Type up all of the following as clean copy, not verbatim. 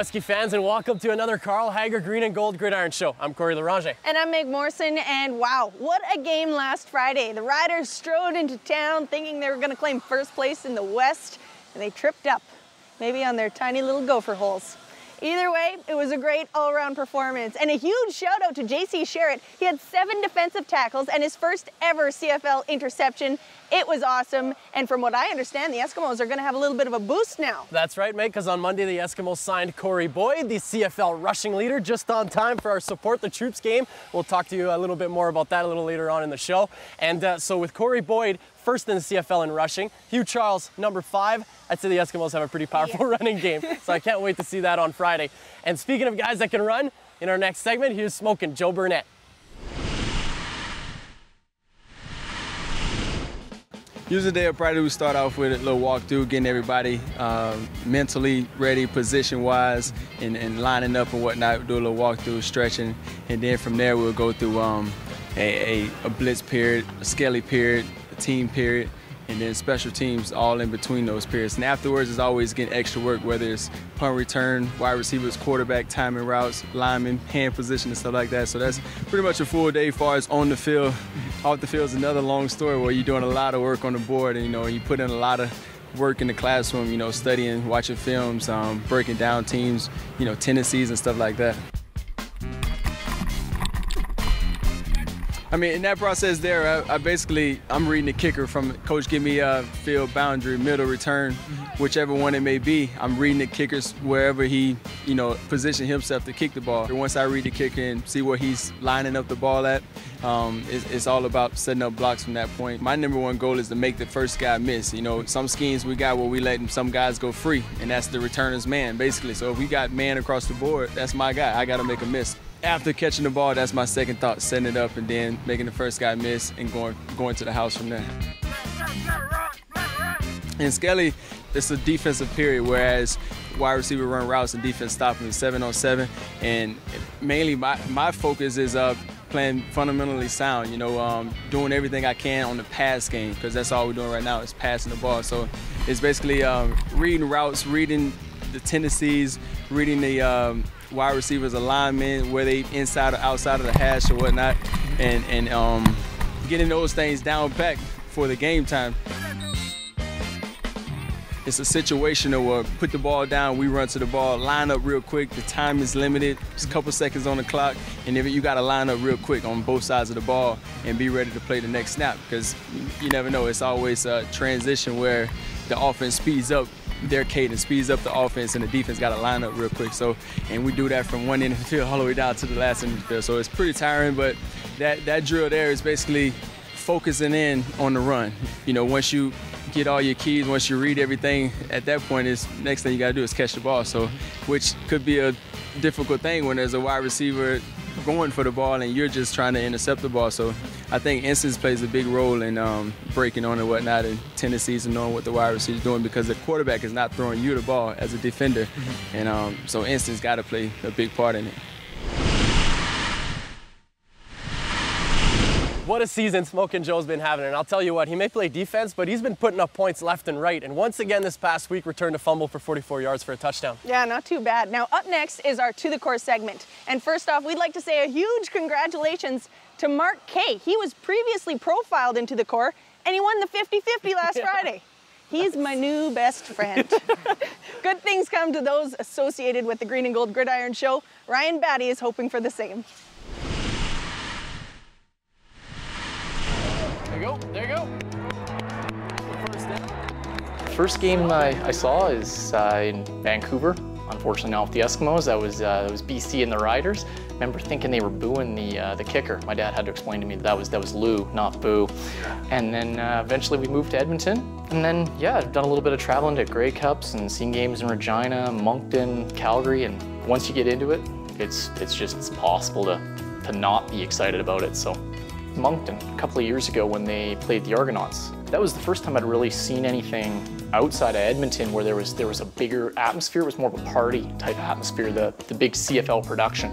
Weskie fans, and welcome to another Carl Hager Green and Gold Gridiron Show. I'm Corey Larange. And I'm Meg Morrison, and wow, what a game last Friday. The Riders strode into town thinking they were going to claim first place in the West, and they tripped up, maybe on their tiny little gopher holes. Either way, it was a great all-around performance, and a huge shout out to JC Sherritt. He had 7 defensive tackles and his first ever CFL interception. It was awesome, and from what I understand, the Eskimos are going to have a little bit of a boost now. That's right, mate, because on Monday the Eskimos signed Corey Boyd, the CFL rushing leader, just on time for our Support the Troops game. We'll talk to you a little bit more about that a little later on in the show. And so with Corey Boyd, first in the CFL in rushing, Hugh Charles, number 5, I'd say the Eskimos have a pretty powerful running game, so I can't wait to see that on Friday. And speaking of guys that can run, in our next segment, here's smoking Joe Burnett. Usually day of Friday, we start off with a little walkthrough, getting everybody mentally ready, position-wise, and lining up and whatnot. Do a little walkthrough, stretching, and then from there we'll go through a blitz period, a skelly period, a team period, and then special teams all in between those periods. And afterwards is always getting extra work, whether it's punt return, wide receivers, quarterback, timing routes, lineman, hand position, and stuff like that. So that's pretty much a full day as far as on the field. Off the field is another long story where you're doing a lot of work on the board, and you put in a lot of work in the classroom, studying, watching films, breaking down teams, tendencies and stuff like that. I mean, in that process there, I'm reading the kicker from coach give me a field boundary, middle return, whichever one it may be. I'm reading the kickers wherever he, position himself to kick the ball. Once I read the kicker and see where he's lining up the ball at, it's all about setting up blocks from that point. My number one goal is to make the first guy miss. Some schemes we got where we let some guys go free, and that's the returner's man, basically. So if we got man across the board, that's my guy. I got to make a miss. After catching the ball, that's my second thought, setting it up and then making the first guy miss and going to the house from there. In Skelly, it's a defensive period, whereas wide receiver run routes and defense stopping is 7-on-7. And mainly my focus is playing fundamentally sound, doing everything I can on the pass game, because that's all we're doing right now is passing the ball. So it's basically reading routes, reading the tendencies, reading the wide receivers alignment, where they inside or outside of the hash or whatnot, and getting those things down back for the game time. It's a situational where put the ball down, we run to the ball, line up real quick, the time is limited, it's a couple seconds on the clock, and then you gotta line up real quick on both sides of the ball and be ready to play the next snap, because you never know, it's always a transition where the offense speeds up their cadence, speeds up the offense, and the defense got to line up real quick. So, and we do that from one end of the field all the way down to the last end of the field. So it's pretty tiring, but that drill there is basically focusing in on the run. Once you get all your keys, once you read everything, at that point, next thing you got to do is catch the ball. So, which could be a difficult thing when there's a wide receiver going for the ball and you're just trying to intercept the ball. So I think instincts plays a big role in breaking on and whatnot, and tendencies and knowing what the wide receiver is doing, because the quarterback is not throwing you the ball as a defender. And so instincts got to play a big part in it. What a season Smokin' Joe's been having, and I'll tell you what, he may play defense, but he's been putting up points left and right, and once again this past week returned a fumble for 44 yards for a touchdown. Yeah, not too bad. Now up next is our To The Core segment, and first off, we'd like to say a huge congratulations to Mark Kay. He was previously profiled in To The Core, and he won the 50-50 last Friday. He's my new best friend. Good things come to those associated with the Green and Gold Gridiron Show. Ryan Batty is hoping for the same. There you go. First game I saw is in Vancouver. Unfortunately not with the Eskimos. That was BC and the Riders. I remember thinking they were booing the kicker. My dad had to explain to me that was Lou, not boo. And then eventually we moved to Edmonton. And then I've done a little bit of traveling to Grey Cups and seen games in Regina, Moncton, Calgary. And once you get into it, it's impossible to not be excited about it. So Moncton, a couple of years ago when they played the Argonauts. That was the first time I'd really seen anything outside of Edmonton where there was a bigger atmosphere. It was more of a party type atmosphere, the big CFL production.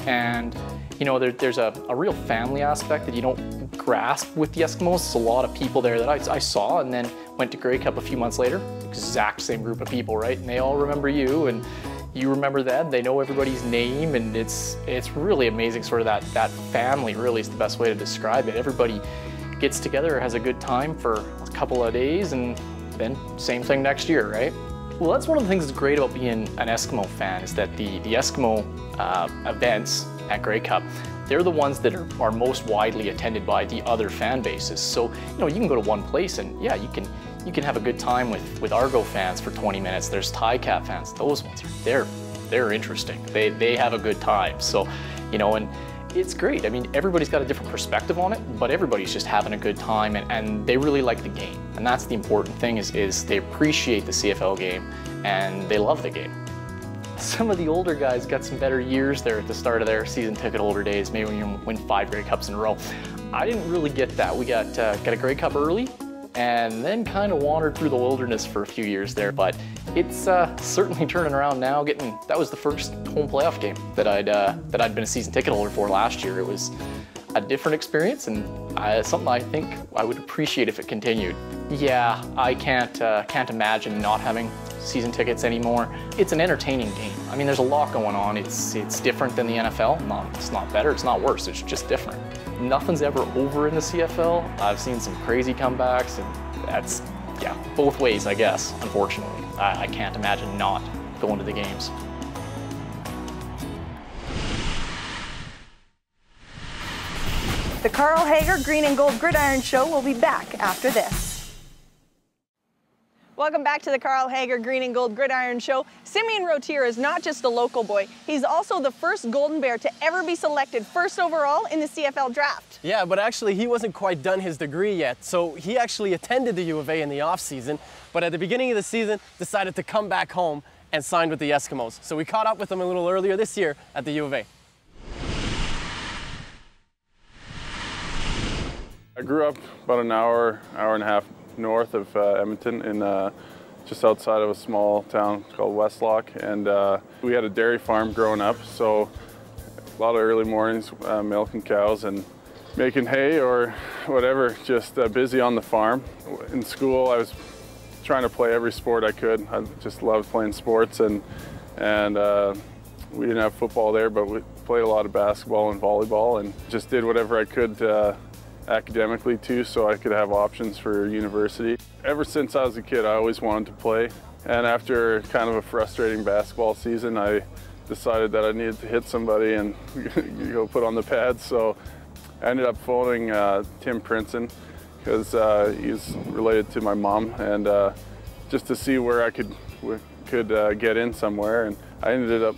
And there's a real family aspect that you don't grasp with the Eskimos. There's a lot of people there that I saw, and then went to Grey Cup a few months later, exact same group of people, right? And they all remember you, and you remember them, they know everybody's name, and it's really amazing. Sort of that family really is the best way to describe it. Everybody gets together, has a good time for a couple of days, and then same thing next year, right? Well, that's one of the things that's great about being an Eskimo fan, is that the Eskimo events at Grey Cup, they're the ones that are most widely attended by the other fan bases. So, you know, you can go to one place and yeah, you can have a good time with Argo fans for 20 minutes. There's Ticap fans. Those ones, they're interesting. They have a good time. So, you know, and it's great. I mean, everybody's got a different perspective on it, but everybody's just having a good time, and they really like the game. And that's the important thing, is they appreciate the CFL game and they love the game. Some of the older guys got some better years there at the start of their season ticket holder days, maybe when you win 5 Grey Cups in a row. I didn't really get that. We got a Grey Cup early and then kind of wandered through the wilderness for a few years there, but it's certainly turning around now. That was the first home playoff game that I'd been a season ticket holder for last year. It was a different experience, and something I think I would appreciate if it continued. Yeah, I can't imagine not having season tickets anymore. It's an entertaining game. I mean, there's a lot going on. It's different than the NFL. It's not better, it's not worse, it's just different. Nothing's ever over in the CFL. I've seen some crazy comebacks, and that's, yeah, both ways, I guess, unfortunately. I can't imagine not going to the games. The Carl Hager Green and Gold Gridiron Show will be back after this. Welcome back to the Carl Hager Green and Gold Gridiron Show. Simeon Rottier is not just a local boy, he's also the first Golden Bear to ever be selected first overall in the CFL draft. Yeah, but actually he wasn't quite done his degree yet, so he actually attended the U of A in the off season, but at the beginning of the season decided to come back home and signed with the Eskimos. So we caught up with him a little earlier this year at the U of A. I grew up about an hour and a half north of Edmonton, in just outside of a small town called Westlock, and we had a dairy farm growing up, so a lot of early mornings milking cows and making hay or whatever, just busy on the farm. In school I was trying to play every sport I could. I just loved playing sports, and we didn't have football there, but we played a lot of basketball and volleyball, and just did whatever I could academically too, so I could have options for university. Ever since I was a kid, I always wanted to play, and after kind of a frustrating basketball season, I decided that I needed to hit somebody and go put on the pads. So I ended up phoning Tim Princeton, because he's related to my mom, and just to see where I could get in somewhere. And I ended up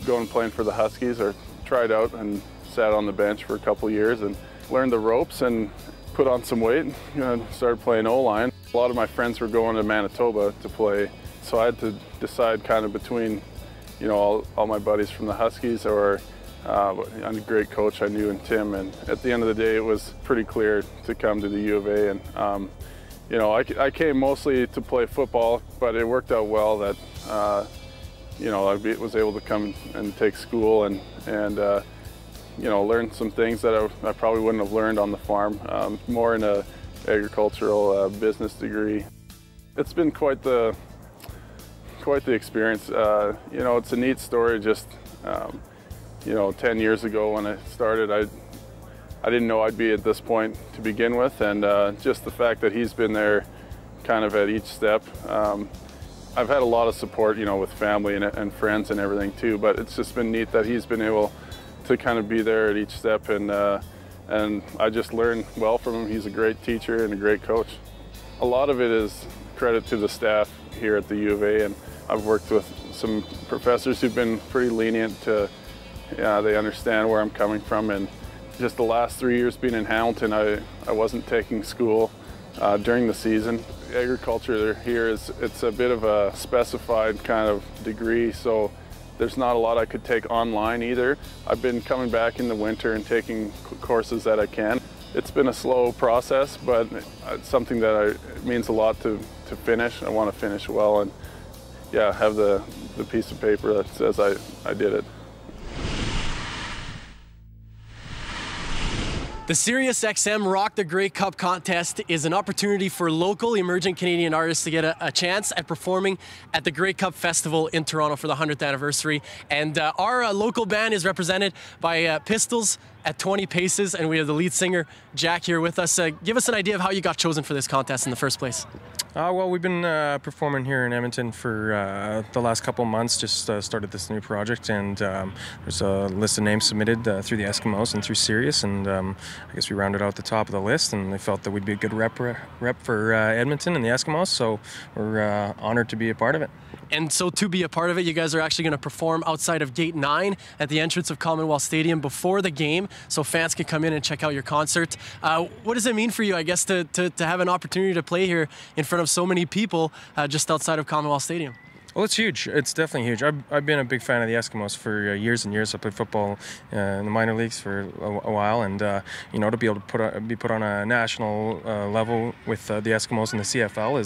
going playing for the Huskies, or tried out and sat on the bench for a couple years and learned the ropes and put on some weight, and started playing O-line. A lot of my friends were going to Manitoba to play, so I had to decide kind of between, you know, all my buddies from the Huskies, or a great coach I knew in Tim. And at the end of the day, it was pretty clear to come to the U of A. And you know, I came mostly to play football, but it worked out well that you know, I was able to come and take school and you know, learn some things that I probably wouldn't have learned on the farm, more in a agricultural business degree. It's been quite the experience. You know, it's a neat story. Just you know, 10 years ago when I started, I didn't know I'd be at this point to begin with, and just the fact that he's been there kind of at each step. I've had a lot of support, you know, with family and friends and everything too, but it's just been neat that he's been able to kind of be there at each step, and I just learned well from him. He's a great teacher and a great coach. A lot of it is credit to the staff here at the U of A, and I've worked with some professors who've been pretty lenient to, they understand where I'm coming from. And just the last 3 years being in Hamilton, I wasn't taking school during the season. Agriculture here it's a bit of a specified kind of degree, so there's not a lot I could take online either. I've been coming back in the winter and taking courses that I can. It's been a slow process, but it's something that it means a lot to finish. I want to finish well, and yeah, have the piece of paper that says I did it. The SiriusXM Rock the Grey Cup contest is an opportunity for local emerging Canadian artists to get a chance at performing at the Grey Cup Festival in Toronto for the 100th anniversary. And our local band is represented by Pistols at 20 Paces, and we have the lead singer, Jack, here with us. Give us an idea of how you got chosen for this contest in the first place. Well, we've been performing here in Edmonton for the last couple of months, just started this new project, and there's a list of names submitted through the Eskimos and through Sirius, and I guess we rounded out the top of the list, and they felt that we'd be a good rep for Edmonton and the Eskimos, so we're honored to be a part of it. And so to be a part of it, you guys are actually going to perform outside of Gate 9 at the entrance of Commonwealth Stadium before the game, so fans can come in and check out your concert. What does it mean for you, I guess, to have an opportunity to play here in front of so many people just outside of Commonwealth Stadium? Well, it's huge. It's definitely huge. I've been a big fan of the Eskimos for years and years. I played football in the minor leagues for a while, and you know, to be able to be put on a national level with the Eskimos and the CFL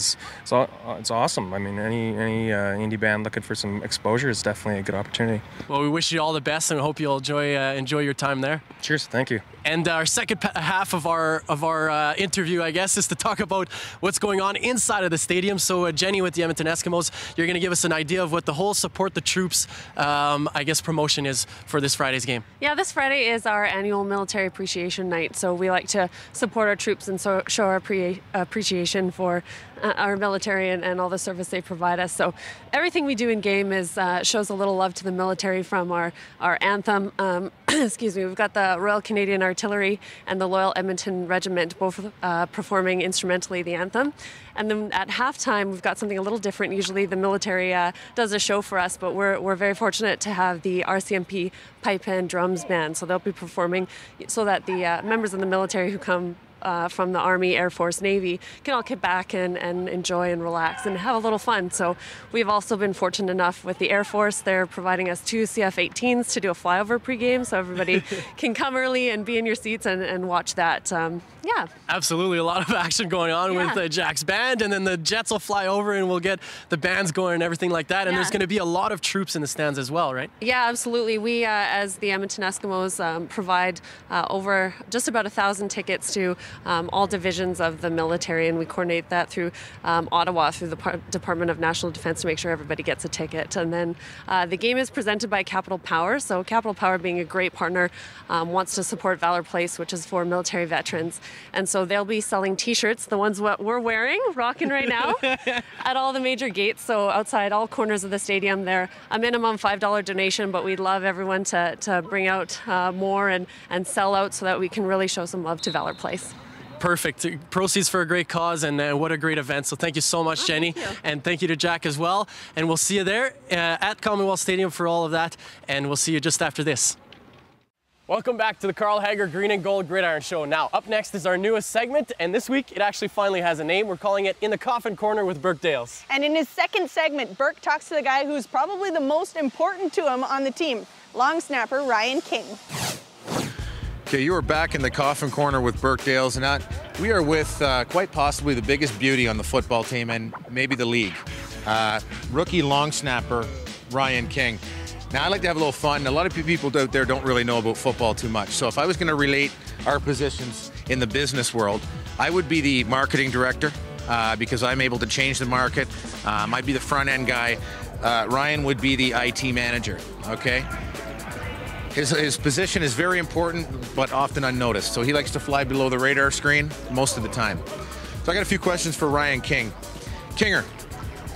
it's awesome. I mean, any indie band looking for some exposure is definitely a good opportunity. Well, we wish you all the best, and hope you'll enjoy your time there. Cheers. Thank you. And our second half of our interview, I guess, is to talk about what's going on inside of the stadium. So Jenny with the Edmonton Eskimos, you're going to give us an idea of what the whole Support the Troops, I guess, promotion is for this Friday's game. Yeah, this Friday is our annual Military Appreciation Night. So we like to support our troops and show our appreciation for our military and all the service they provide us. So everything we do in game is shows a little love to the military, from our anthem. Excuse me, we've got the Royal Canadian Artillery and the Loyal Edmonton Regiment both performing instrumentally the anthem. And then at halftime, we've got something a little different. Usually the military does a show for us, but we're very fortunate to have the RCMP Pipe and Drums Band. So they'll be performing so that the members of the military who come from the Army, Air Force, Navy can all get back and enjoy and relax and have a little fun. So we've also been fortunate enough with the Air Force. They're providing us 2 CF-18s to do a flyover pregame, so everybody can come early and be in your seats and watch that. Yeah. Absolutely, a lot of action going on with Jack's band, and then the jets will fly over and we'll get the bands going and everything like that. And there's going to be a lot of troops in the stands as well, right? Yeah, absolutely. We, as the Edmonton Eskimos, provide over just about 1,000 tickets to all divisions of the military, and we coordinate that through Ottawa, through the Department of National Defence, to make sure everybody gets a ticket. And then the game is presented by Capital Power. So Capital Power, being a great partner, wants to support Valor Place, which is for military veterans. And so they'll be selling T-shirts, the ones what we're wearing, rocking right now, at all the major gates. So outside all corners of the stadium, they're a minimum $5 donation, but we'd love everyone to bring out more and sell out so that we can really show some love to Valor Place. Perfect. Proceeds for a great cause, and what a great event. So thank you so much, Jenny. Thank you. And thank you to Jack as well. And we'll see you there at Commonwealth Stadium for all of that. And we'll see you just after this. Welcome back to the Carl Hager Green and Gold Gridiron Show. Now, up next is our newest segment, and this week it actually finally has a name. We're calling it In the Coffin Corner with Burke Dales. And in his second segment, Burke talks to the guy who's probably the most important to him on the team, long snapper Ryan King. Okay, you are back in the Coffin Corner with Burke Dales, and we are with quite possibly the biggest beauty on the football team and maybe the league, rookie long snapper Ryan King. Now, I like to have a little fun. A lot of people out there don't really know about football too much. So if I was going to relate our positions in the business world, I would be the marketing director because I'm able to change the market. I'd be the front end guy. Ryan would be the IT manager, okay? His position is very important, but often unnoticed. So he likes to fly below the radar screen most of the time. So I got a few questions for Ryan King. Kinger,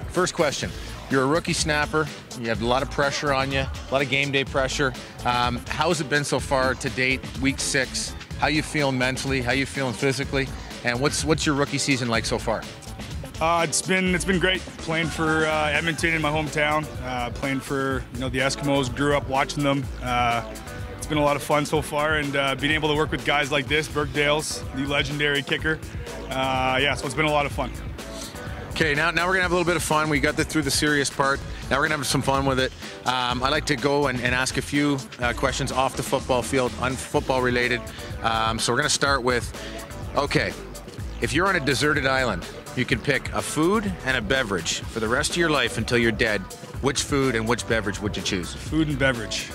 first question. You're a rookie snapper. You have a lot of pressure on you, a lot of game day pressure. How's it been so far to date, week 6? How you feeling mentally? How you feeling physically? And what's your rookie season like so far? It's been great playing for Edmonton in my hometown. Playing for the Eskimos. Grew up watching them. It's been a lot of fun so far, and being able to work with guys like this, Burke Dales, the legendary kicker. Yeah, so it's been a lot of fun. Okay, now we're gonna have a little bit of fun. We got through the serious part. Now we're gonna have some fun with it. I like to go and ask a few questions off the football field, unfootball related. So we're gonna start with, okay, if you're on a deserted island, you can pick a food and a beverage for the rest of your life until you're dead. Which food and which beverage would you choose? Food and beverage.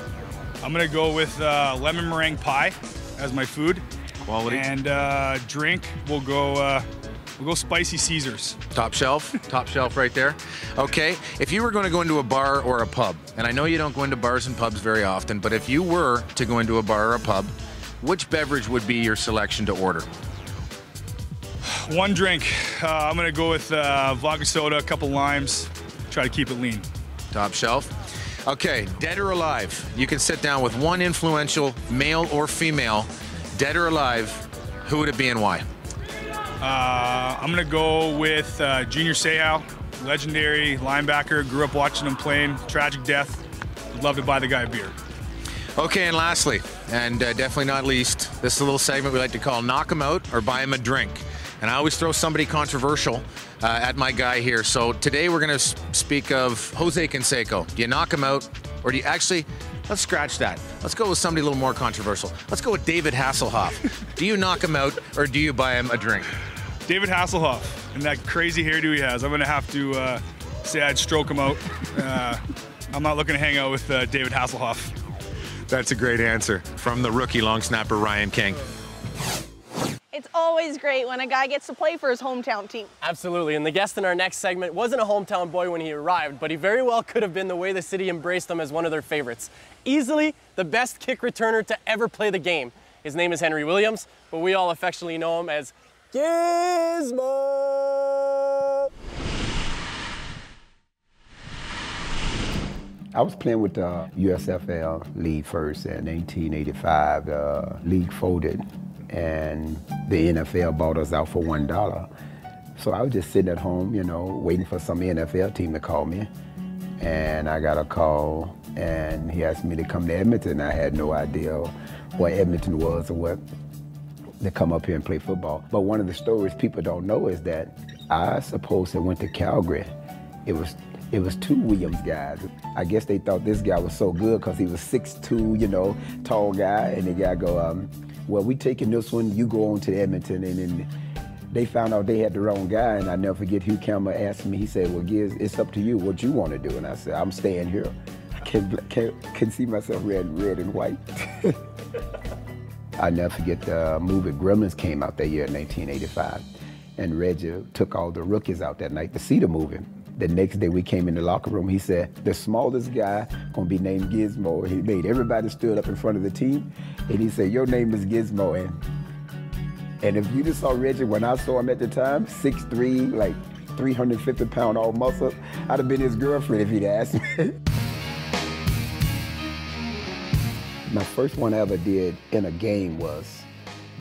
I'm gonna go with lemon meringue pie as my food. Quality. And drink, we'll go spicy Caesars. Top shelf right there. Okay, if you were going to go into a bar or a pub, and I know you don't go into bars and pubs very often, but if you were to go into a bar or a pub, which beverage would be your selection to order? One drink. I'm going to go with vodka soda, a couple limes, try to keep it lean. Top shelf. Okay, dead or alive, you can sit down with one influential male or female, dead or alive, who would it be and why? I'm going to go with Junior Seau, legendary linebacker. Grew up watching him playing. Tragic death. Would love to buy the guy a beer. Okay, and lastly, and definitely not least, this is a little segment we like to call Knock 'em Out or Buy 'em a Drink. And I always throw somebody controversial at my guy here. So today we're going to speak of Jose Canseco. Do you knock him out, or do you actually, let's scratch that. Let's go with somebody a little more controversial. Let's go with David Hasselhoff. Do you knock him out, or do you buy him a drink? David Hasselhoff and that crazy hairdo he has. I'm going to have to say I'd stroke him out. I'm not looking to hang out with David Hasselhoff. That's a great answer from the rookie long snapper, Ryan King. It's always great when a guy gets to play for his hometown team. Absolutely, and the guest in our next segment wasn't a hometown boy when he arrived, but he very well could have been the way the city embraced him as one of their favorites. Easily the best kick returner to ever play the game. His name is Henry Williams, but we all affectionately know him as Gizmo! I was playing with the USFL League first in 1885. The league folded and the NFL bought us out for $1. So I was just sitting at home, you know, waiting for some NFL team to call me. And I got a call and he asked me to come to Edmonton. I had no idea what Edmonton was or what to come up here and play football. But one of the stories people don't know is that I supposed to went to Calgary. It was two Williams guys. I guess they thought this guy was so good because he was 6'2", you know, tall guy. And the guy go, well, we taking this one, you go on to Edmonton. And then they found out they had the wrong guy. And I never forget Hugh Campbell asked me, he said, well, Giz, it's up to you what you want to do. And I said, I'm staying here. I can't see myself red and white. I never forget the movie Gremlins came out that year in 1985. And Reggie took all the rookies out that night to see the movie. The next day we came in the locker room, he said, the smallest guy gonna be named Gizmo. He made everybody stood up in front of the team, and he said, your name is Gizmo. And if you just saw Reggie, when I saw him at the time, 6'3", like 350-pound all muscle, I'd have been his girlfriend if he'd asked me. My first one I ever did in a game was,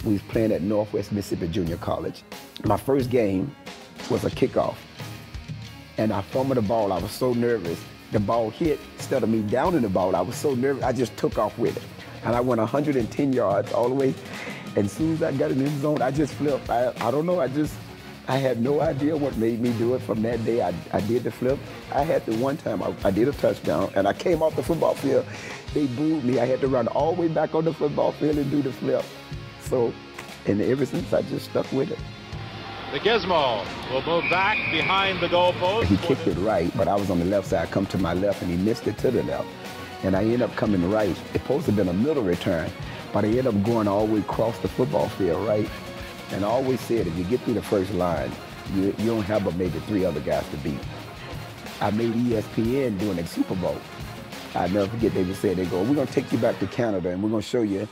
we was playing at Northwest Mississippi Junior College. My first game was a kickoff. And I fumbled the ball. I was so nervous. The ball hit. Instead of me downing the ball, I was so nervous, I just took off with it. And I went 110 yards all the way. And as soon as I got in the end zone, I just flipped. I don't know, I had no idea what made me do it. From that day, I did the flip. I had the one time, I did a touchdown, and I came off the football field. They booed me. I had to run all the way back on the football field and do the flip. So, and ever since, I just stuck with it. The Gizmo will move back behind the goalpost. He kicked it right, but I was on the left side, come to my left, and he missed it to the left. And I ended up coming right. It supposed to have been a middle return, but I ended up going all the way across the football field, right? And I always said, if you get through the first line, you don't have but maybe 3 other guys to beat. I made ESPN during the Super Bowl. I never forget, they would say, they go, we're gonna take you back to Canada and we're gonna show you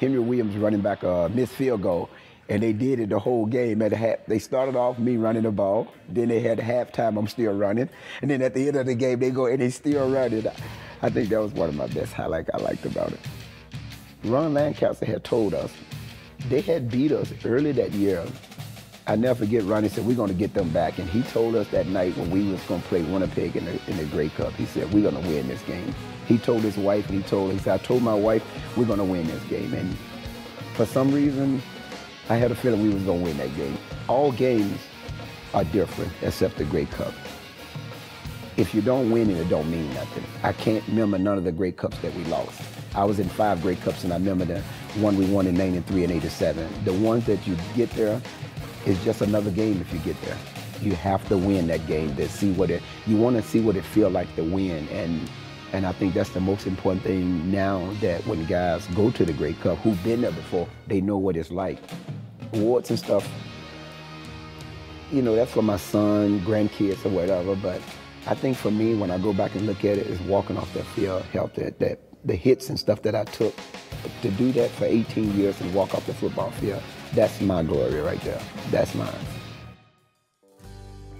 Henry Williams running back a missed field goal. And they did it the whole game. They started off me running the ball. Then they had halftime, I'm still running. And then at the end of the game, they go and they still running. I think that was one of my best highlights I liked about it. Ron Lancaster had told us, they had beat us early that year. I never forget, Ronnie said, we're gonna get them back. And he told us that night when we was gonna play Winnipeg in the Grey Cup, he said, we're gonna win this game. He told his wife, and he said, I told my wife, we're gonna win this game. And for some reason, I had a feeling we was gonna win that game. All games are different except the Grey Cup. If you don't win it, it don't mean nothing. I can't remember none of the Grey Cups that we lost. I was in 5 Grey Cups, and I remember the one we won in 93 and 87. The ones that you get there is just another game if you get there. You have to win that game to see what you want to see what it feel like to win. And And I think that's the most important thing now, that when guys go to the Grey Cup, who've been there before, they know what it's like. Awards and stuff, you know, that's for my son, grandkids, or whatever. But I think for me, when I go back and look at it, is walking off that field, helped that the hits and stuff that I took, to do that for 18 years and walk off the football field, that's my glory right there. That's mine.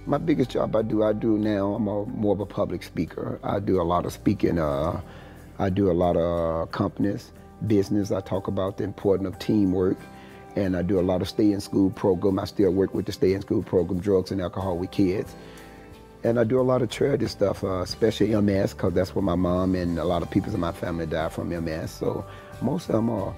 My biggest job I do now, I'm more of a public speaker. I do a lot of speaking. I do a lot of companies, business. I talk about the importance of teamwork. And I do a lot of stay-in-school program. I still work with the stay-in-school program, drugs and alcohol with kids. And I do a lot of charity stuff, especially MS, because that's where my mom and a lot of people in my family died from MS. So most of them are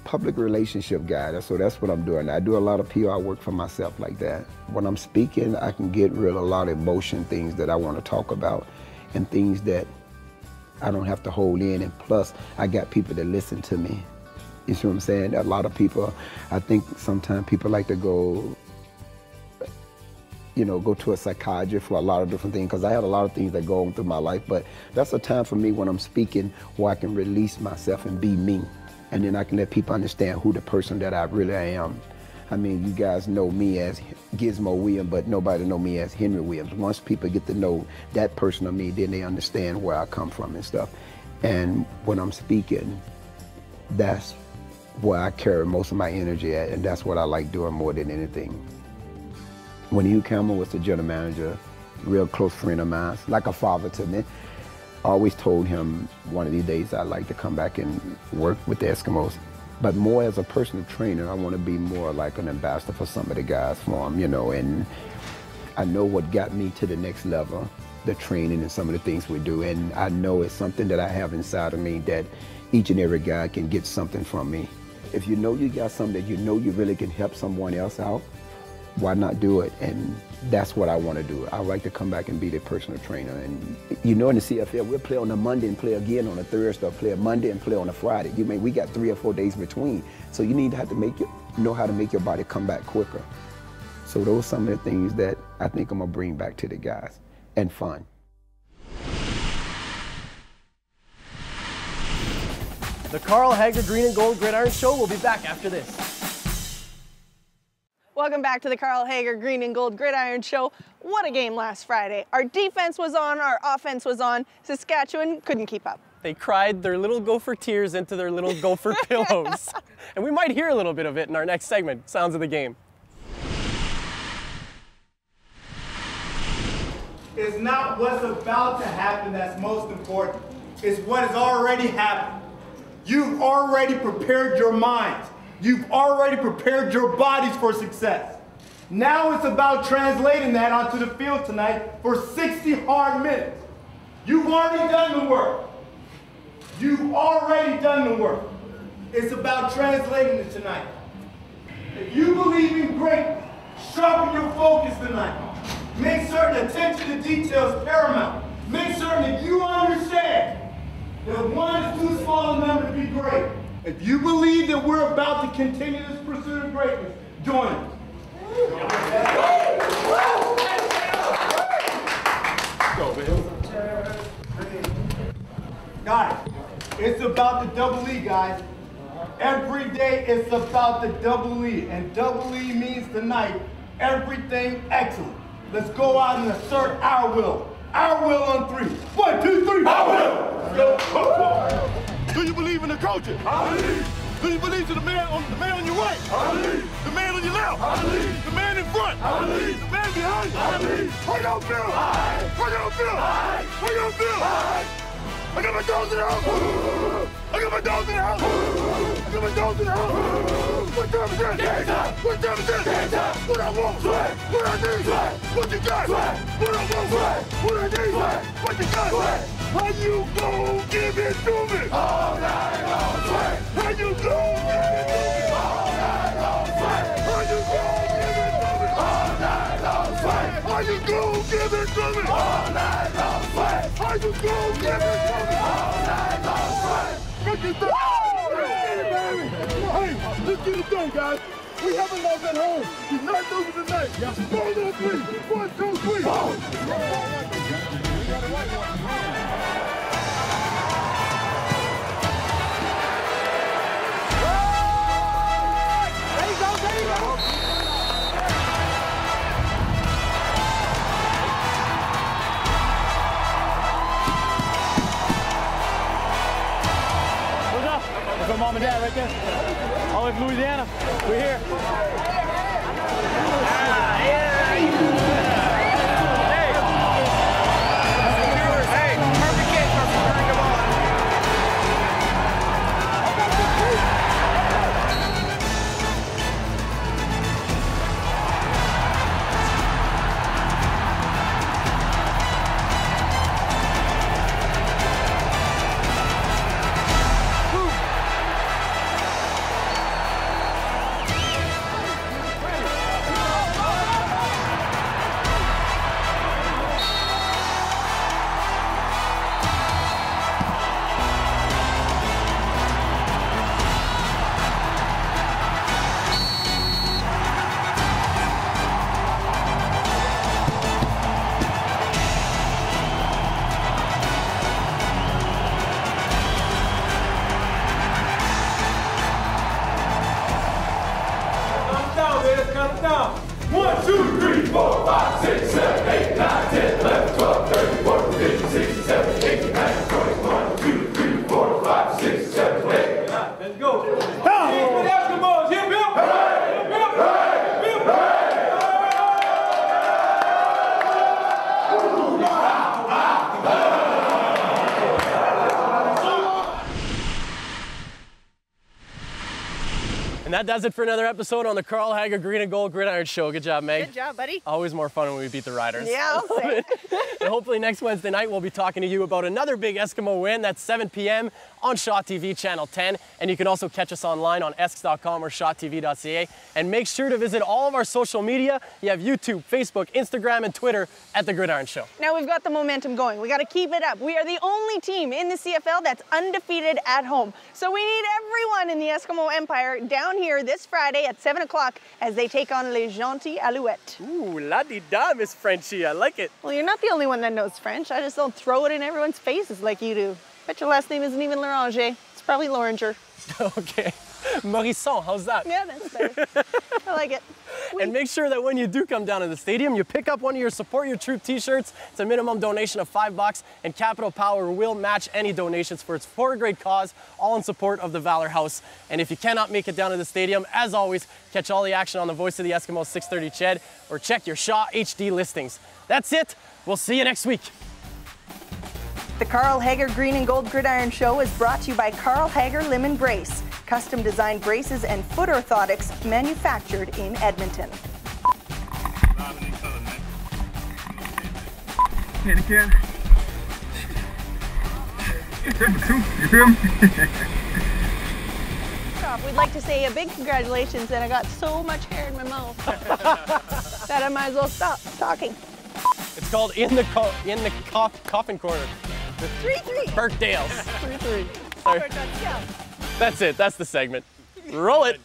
public relationship guy. So that's what I'm doing. I do a lot of PR work for myself like that. When I'm speaking, I can get rid of a lot of emotion, things that I want to talk about, and things that I don't have to hold in. And plus, I got people that listen to me. You see what I'm saying? A lot of people, I think sometimes people like to go, you know, go to a psychiatrist for a lot of different things, because I have a lot of things that go on through my life. But that's a time for me when I'm speaking where I can release myself and be me. And then I can let people understand who the person that I really am. I mean, you guys know me as Gizmo Williams, but nobody know me as Henry Williams. Once people get to know that person of me, then they understand where I come from and stuff. And when I'm speaking, that's where I carry most of my energy at, and that's what I like doing more than anything. When Hugh Campbell was the general manager, real close friend of mine, like a father to me, I always told him one of these days I'd like to come back and work with the Eskimos. But more as a personal trainer, I want to be more like an ambassador for some of the guys for them, you know, and I know what got me to the next level, the training and some of the things we do, and I know it's something that I have inside of me that each and every guy can get something from me. If you know you got something that you know you really can help someone else out, why not do it? And that's what I want to do. I like to come back and be the personal trainer. And you know, in the CFL, we'll play on a Monday and play again on a Thursday, or play a Monday and play on a Friday. We got 3 or 4 days between. So you need to know how to make your body come back quicker. So those are some of the things that I think I'm gonna bring back to the guys, and fun. The Carl Hager Green and Gold Gridiron Show will be back after this. Welcome back to the Carl Hager Green and Gold Gridiron Show. What a game last Friday. Our defense was on, our offense was on. Saskatchewan couldn't keep up. They cried their little gopher tears into their little gopher pillows. And we might hear a little bit of it in our next segment, Sounds of the Game. It's not what's about to happen that's most important. It's what has already happened. You've already prepared your minds. You've already prepared your bodies for success. Now it's about translating that onto the field tonight for 60 hard minutes. You've already done the work. You've already done the work. It's about translating it tonight. If you believe in greatness, sharpen your focus tonight. Make certain attention to detail is paramount. Make certain that you understand that one is too small a number to be great. If you believe that we're about to continue this pursuit of greatness, join us. Got it. It's about the double E, guys. Every day it's about the double E. And double E means tonight, everything excellent. Let's go out and assert our will. Our will on 3. 1, 2, 3. Our will. Let's go. Do you believe in the coaches? I believe. Do you believe in the man on your right? I believe. The man on your left? I believe. The man in front? I believe. The man behind you? I believe. How y'all feel? How y'all feel? How y'all feel? I got my dogs in the house. I got my dogs in the house. I got my dogs in the house. What time is that? Game time. What time is that? What I want? What I need? What you got? What I want? What I need? What you got? How you gon' give it to me? All night long, sweat. How you gon' give it to me? All night long, sweat. How you gon' give it to me? All night long, sweat. How you gon' give it to me? All night long, sweat. How you gon' give it to me? All night long, sweat. Let's get it, baby. Hey, let's get it done, guys. We haven't lost at home. We're not losing tonight. Ball on 3. 1, 2, 3. All of Louisiana, we're here. Count down. 1, 2, 3, 4, 5, 6, 7, 8, 9, 10, 11, 12, 13, 14, 15, 16, 17, 18, 19, 20, 1, 2, 3, 4, 5, 6, 7, 8, 9. Let's go. Down. For the Eskimos. Hip, hip. Hooray! Hip, hip. Hooray! Hip, hooray! And that does it for another episode on the Carl Hager Green and Gold Gridiron Show. Good job, Meg. Good job, buddy. Always more fun when we beat the Riders. Yeah, I'll say. And hopefully next Wednesday night we'll be talking to you about another big Eskimo win. That's 7 p.m. on Shaw TV Channel 10. And you can also catch us online on esks.com or shawtv.ca. And make sure to visit all of our social media. You have YouTube, Facebook, Instagram, and Twitter at The Gridiron Show. Now we've got the momentum going. We got to keep it up. We are the only team in the CFL that's undefeated at home. So we need everyone in the Eskimo Empire down here this Friday at 7 o'clock as they take on Les Gentils Alouettes. Ooh, la-di-da, Miss Frenchie. I like it. Well, you're not the only one that knows French. I just don't throw it in everyone's faces like you do. Bet your last name isn't even Loranger. It's probably Loringer. Okay. Morisson, how's that? Yeah, that's better. I like it. And make sure that when you do come down to the stadium, you pick up one of your Support Your Troop t-shirts. It's a minimum donation of $5, and Capital Power will match any donations for a great cause, all in support of the Valor House. And if you cannot make it down to the stadium, as always, catch all the action on the Voice of the Eskimos 6:30 CHED, or check your Shaw HD listings. That's it. We'll see you next week. The Carl Hager Green and Gold Gridiron Show is brought to you by Carl Hager Lemon Brace. Custom designed braces and foot orthotics manufactured in Edmonton. We'd like to say a big congratulations, and I got so much hair in my mouth that I might as well stop talking. It's called In the Coffin Corner. 3-3. Burke Dales. 3-3. Sorry. That's it. That's the segment. Roll it.